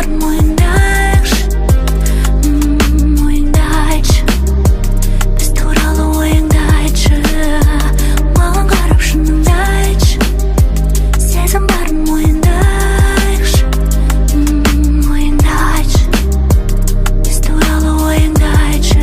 барын ойыңды айтшы, ойыңды айтшы. Біз туралы ойыңды айтшы, маған қарап шыныңды айтшы. Сезім барын ойыңды айтшы, ойыңды айтшы. Біз туралы ойыңды айтшы.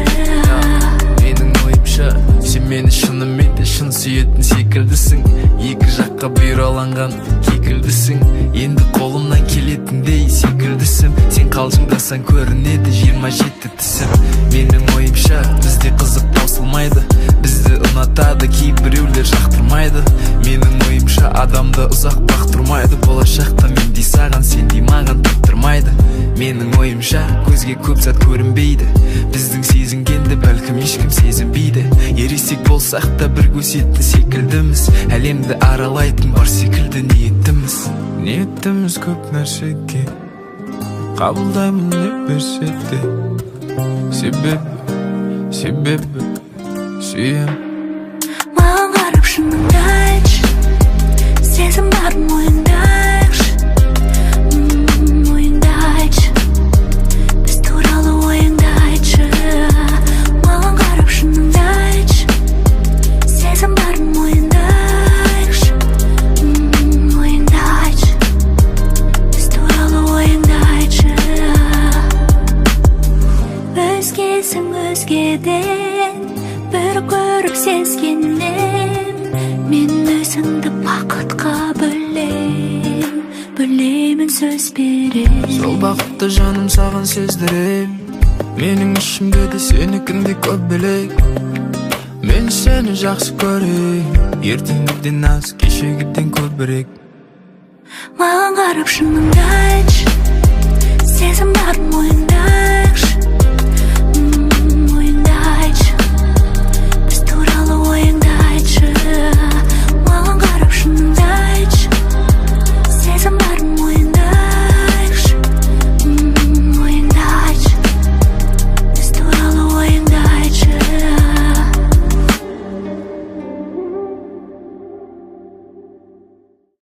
Менің ойымша сен мені шынымен де шын сүйетін секілдісің. Екі жаққа бұйраланған кекілдісің. Енді қолымнан келетіндей секілдісің. Сен қалжыңдасаң көрінеді 27 тісім. Менің ойымша бізде қызық таусылмайды, бізді ұнатады кейбіреулер жақтырмайды. Менің ойымша адамды ұзақ бақтырмайды, болашақта мендей саған сендей маған таптырмайды. Менің ойымша көзге көп зат көрінбейді, біздің сезінгенді бәлкім ешкім сезінбейді. Ересек болсақ та бір көсетін секілдіміз, әлемді аралайтын бар секілді ниеттіміз. Ниеттіміз көп нәрсеге қабылдаймын не берсе де. Себебі сүйем. Маған қарап шыныңды айтшы, сезім барын ойыңды айтшы, ойыңды айтшы. Біз туралы ойыңды айтшы, маған қарап шыныңды айтшы, сезім барын ойыңды айтшы, ойыңды айтшы. Біз туралы ойыңды айтшы. Өзгесің өзгеден бір көріп сезгеннен, мен өзіңді бақытқа бөлемін, сөз берем. Сол бақытты жаным саған сездірем, менің ішімде де сенікіндей көп бөлек. Мен сені жақсы көрем, ертеңгіден аз кешегіден көбірек. Маған қарап шыныңды айтшы, сезім барын ойыңды